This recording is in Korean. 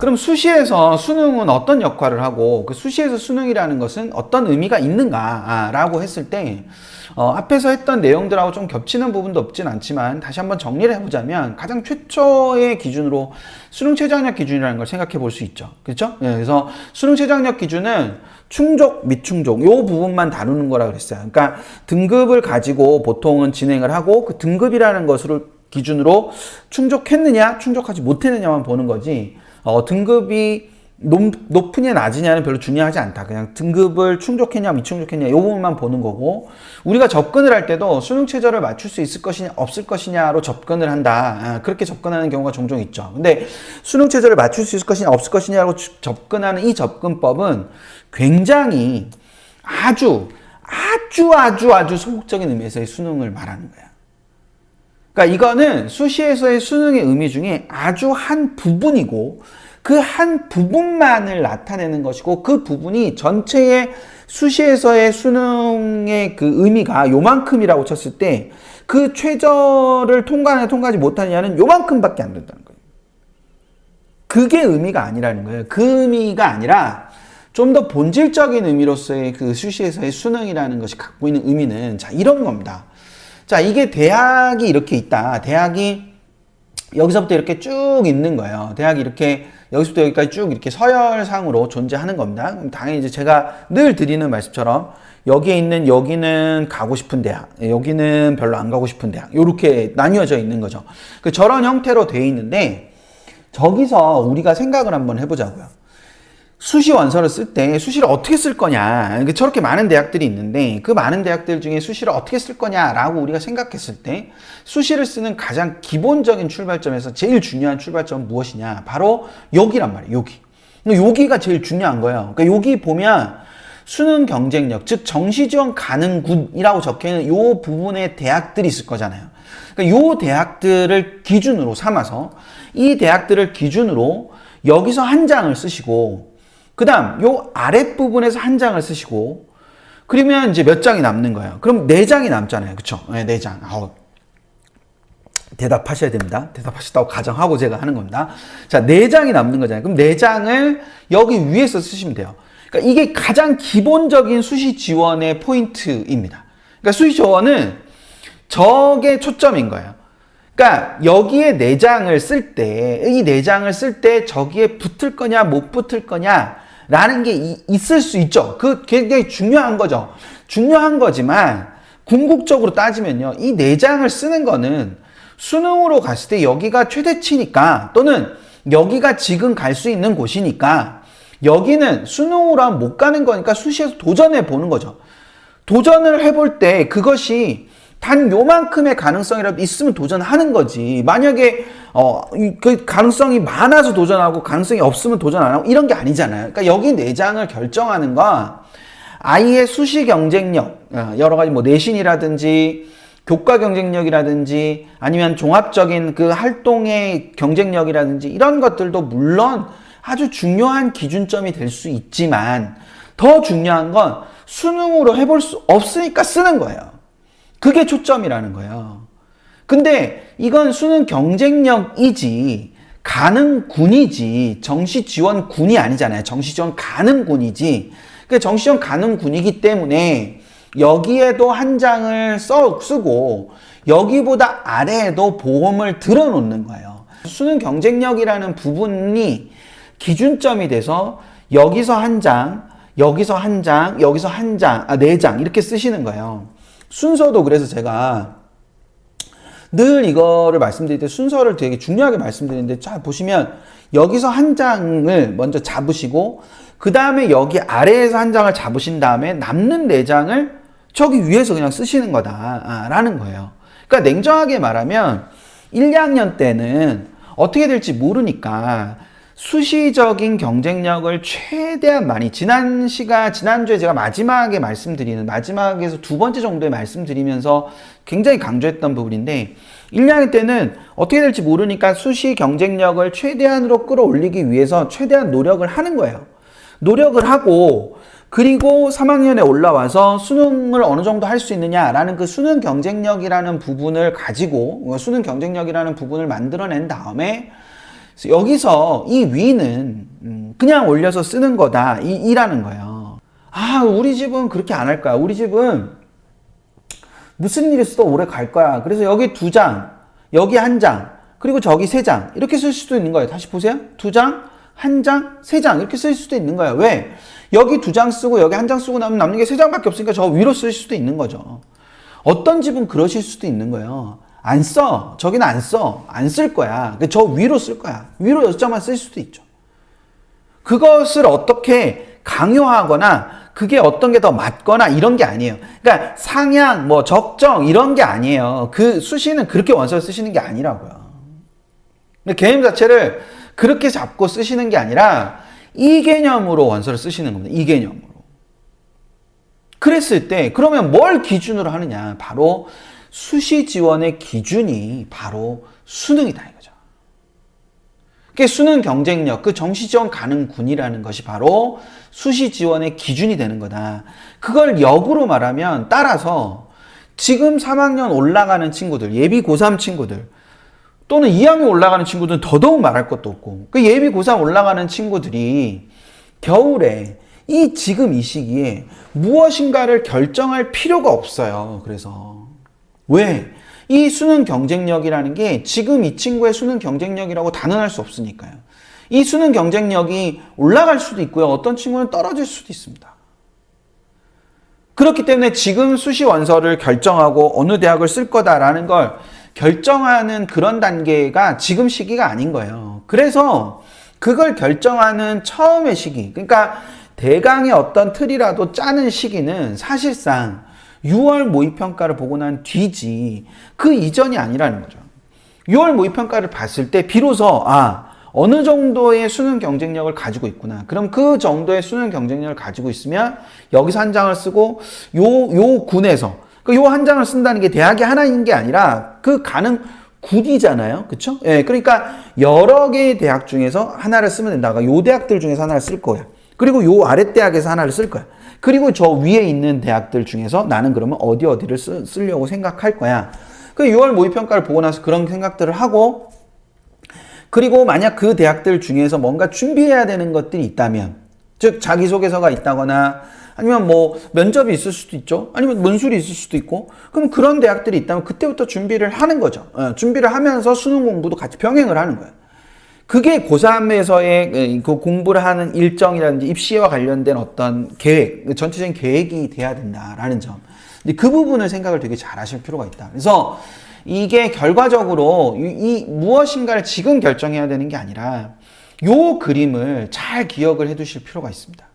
그럼 수시에서 수능은 어떤 역할을 하고 그 수시에서 수능이라는 것은 어떤 의미가 있는가라고 했을 때 앞에서 했던 내용들하고 좀 겹치는 부분도 없진 않지만 다시 한번 정리를 해보자면 가장 최초의 기준으로 수능 최저학력 기준이라는 걸 생각해 볼 수 있죠. 그렇죠? 그래서 수능 최저학력 기준은 충족, 미충족 요 부분만 다루는 거라 그랬어요. 그러니까 등급을 가지고 보통은 진행을 하고 그 등급이라는 것을 기준으로 충족했느냐, 충족하지 못했느냐만 보는 거지 등급이 높으냐 낮으냐는 별로 중요하지 않다. 그냥 등급을 충족했냐 미충족했냐 이 부분만 보는 거고 우리가 접근을 할 때도 수능 최저를 맞출 수 있을 것이냐 없을 것이냐로 접근을 한다. 그렇게 접근하는 경우가 종종 있죠. 근데 수능 최저를 맞출 수 있을 것이냐 없을 것이냐로 접근하는 이 접근법은 굉장히 아주 소극적인 의미에서의 수능을 말하는 거야. 그러니까 이거는 수시에서의 수능의 의미 중에 아주 한 부분이고 그 한 부분만을 나타내는 것이고 그 부분이 전체의 수시에서의 수능의 그 의미가 요만큼이라고 쳤을 때 그 최저를 통과하냐 통과하지 못하느냐는 요만큼밖에 안 된다는 거예요. 그게 의미가 아니라는 거예요. 그 의미가 아니라 좀 더 본질적인 의미로서의 그 수시에서의 수능이라는 것이 갖고 있는 의미는 자 이런 겁니다. 자 이게 대학이 이렇게 있다. 대학이 여기서부터 이렇게 쭉 있는 거예요. 대학이 이렇게 여기서부터 여기까지 쭉 이렇게 서열상으로 존재하는 겁니다. 그럼 당연히 이제 제가 늘 드리는 말씀처럼 여기에 있는 여기는 가고 싶은 대학, 여기는 별로 안 가고 싶은 대학 이렇게 나뉘어져 있는 거죠. 저런 형태로 되어 있는데 저기서 우리가 생각을 한번 해보자고요. 수시 원서를 쓸 때 수시를 어떻게 쓸 거냐 저렇게 많은 대학들이 있는데 그 많은 대학들 중에 수시를 어떻게 쓸 거냐라고 우리가 생각했을 때 수시를 쓰는 가장 기본적인 출발점에서 제일 중요한 출발점은 무엇이냐 바로 여기란 말이에요. 여기가 제일 중요한 거예요. 그러니까 여기 보면 수능 경쟁력 즉 정시 지원 가능 군이라고 적혀있는 이 부분의 대학들이 있을 거잖아요. 그러니까 이 대학들을 기준으로 삼아서 이 대학들을 기준으로 여기서 한 장을 쓰시고 그 다음 요 아랫부분에서 한 장을 쓰시고 그러면 이제 몇 장이 남는 거예요. 그럼 4장이 남잖아요. 그쵸? 네, 4장. 대답하셔야 됩니다. 대답하셨다고 가정하고 제가 하는 겁니다. 자, 4장이 남는 거잖아요. 그럼 4장을 여기 위에서 쓰시면 돼요. 그러니까 이게 가장 기본적인 수시 지원의 포인트입니다. 그러니까 수시 지원은 저게 초점인 거예요. 그러니까 여기에 4장을 쓸 때, 이 4장을 쓸 때 저기에 붙을 거냐 못 붙을 거냐 라는 게 있을 수 있죠. 그 굉장히 중요한 거죠. 중요한 거지만 궁극적으로 따지면요. 이 4장을 쓰는 거는 수능으로 갔을 때 여기가 최대치니까 또는 여기가 지금 갈 수 있는 곳이니까 여기는 수능으로 하면 못 가는 거니까 수시에서 도전해 보는 거죠. 도전을 해볼 때 그것이 단 요만큼의 가능성이라도 있으면 도전하는 거지. 만약에 그 가능성이 많아서 도전하고 가능성이 없으면 도전 안 하고 이런 게 아니잖아요. 그러니까 여기 4장을 결정하는 건 아이의 수시 경쟁력, 여러 가지 뭐 내신이라든지 교과 경쟁력이라든지 아니면 종합적인 그 활동의 경쟁력이라든지 이런 것들도 물론 아주 중요한 기준점이 될 수 있지만 더 중요한 건 수능으로 해볼 수 없으니까 쓰는 거예요. 그게 초점이라는 거예요. 근데 이건 수능 경쟁력이지 가능군이지 정시 지원군이 아니잖아요. 정시 지원 가능군이지. 그 정시 지원 가능군이기 때문에 여기에도 한 장을 쓰고 여기보다 아래에도 보험을 들어놓는 거예요. 수능 경쟁력이라는 부분이 기준점이 돼서 여기서 한 장, 여기서 한 장, 여기서 한 장, 4장 이렇게 쓰시는 거예요. 순서도 그래서 제가 늘 이거를 말씀드릴 때 순서를 되게 중요하게 말씀드리는데 자 보시면 여기서 한 장을 먼저 잡으시고 그 다음에 여기 아래에서 한 장을 잡으신 다음에 남는 4장을 저기 위에서 그냥 쓰시는 거다라는 거예요. 그러니까 냉정하게 말하면 1, 2학년 때는 어떻게 될지 모르니까 수시적인 경쟁력을 최대한 많이 지난주에 제가 마지막에서 2번째 정도에 말씀드리면서 굉장히 강조했던 부분인데 1, 2학년 때는 어떻게 될지 모르니까 수시 경쟁력을 최대한으로 끌어올리기 위해서 최대한 노력을 하는 거예요. 노력을 하고 그리고 3학년에 올라와서 수능을 어느 정도 할 수 있느냐라는 그 수능 경쟁력이라는 부분을 가지고 수능 경쟁력이라는 부분을 만들어낸 다음에 그래서 여기서 이 위는 그냥 올려서 쓰는 거다 이라는 거예요. 아, 우리 집은 그렇게 안 할 거야. 우리 집은 무슨 일 있어도 오래 갈 거야. 그래서 여기 2장, 여기 1장, 그리고 저기 3장 이렇게 쓸 수도 있는 거예요. 다시 보세요. 2장, 1장, 3장 이렇게 쓸 수도 있는 거예요. 왜? 여기 2장 쓰고 여기 1장 쓰고 나면 남는 게 3장밖에 없으니까 저 위로 쓸 수도 있는 거죠. 어떤 집은 그러실 수도 있는 거예요. 안 써. 저기는 안 써. 안 쓸 거야. 저 위로 쓸 거야. 위로 6장만 쓸 수도 있죠. 그것을 어떻게 강요하거나 그게 어떤 게 더 맞거나 이런 게 아니에요. 그러니까 상향, 뭐 적정 이런 게 아니에요. 그 수시는 그렇게 원서를 쓰시는 게 아니라고요. 개념 자체를 그렇게 잡고 쓰시는 게 아니라 이 개념으로 원서를 쓰시는 겁니다. 이 개념으로. 그랬을 때 그러면 뭘 기준으로 하느냐? 바로 수시 지원의 기준이 바로 수능이다 이거죠. 그 수능 경쟁력, 그 정시 지원 가능군이라는 것이 바로 수시 지원의 기준이 되는 거다. 그걸 역으로 말하면 따라서 지금 3학년 올라가는 친구들, 예비 고3 친구들 또는 2학년 올라가는 친구들은 더더욱 말할 것도 없고 그 예비 고3 올라가는 친구들이 겨울에 지금 이 시기에 무엇인가를 결정할 필요가 없어요. 그래서 왜? 이 수능 경쟁력이라는 게 지금 이 친구의 수능 경쟁력이라고 단언할 수 없으니까요. 이 수능 경쟁력이 올라갈 수도 있고요. 어떤 친구는 떨어질 수도 있습니다. 그렇기 때문에 지금 수시 원서를 결정하고 어느 대학을 쓸 거다라는 걸 결정하는 그런 단계가 지금 시기가 아닌 거예요. 그래서 그걸 결정하는 처음의 시기, 그러니까 대강의 어떤 틀이라도 짜는 시기는 사실상 6월 모의평가를 보고 난 뒤지 그 이전이 아니라는 거죠. 6월 모의평가를 봤을 때 비로소 어느 정도의 수능 경쟁력을 가지고 있구나. 그럼 그 정도의 수능 경쟁력을 가지고 있으면 여기서 한 장을 쓰고 요 군에서 요 한 장을 쓴다는 게 대학이 하나인 게 아니라 그 가는 군이잖아요. 그쵸? 예, 그러니까 여러 개의 대학 중에서 하나를 쓰면 된다. 요 대학들 중에서 하나를 쓸 거야. 그리고 요 아래 대학에서 하나를 쓸 거야. 그리고 저 위에 있는 대학들 중에서 나는 그러면 어디를 쓰려고 생각할 거야. 그 6월 모의평가를 보고 나서 그런 생각들을 하고 그리고 만약 그 대학들 중에서 뭔가 준비해야 되는 것들이 있다면 즉 자기소개서가 있다거나 아니면 뭐 면접이 있을 수도 있죠. 아니면 문술이 있을 수도 있고 그럼 그런 대학들이 있다면 그때부터 준비를 하는 거죠. 준비를 하면서 수능 공부도 같이 병행을 하는 거예요. 그게 고3에서의 그 공부를 하는 일정이라든지 입시와 관련된 어떤 계획, 전체적인 계획이 돼야 된다라는 점. 근데 그 부분을 생각을 되게 잘 하실 필요가 있다. 그래서 이게 결과적으로 이 무엇인가를 지금 결정해야 되는 게 아니라 요 그림을 잘 기억을 해 두실 필요가 있습니다.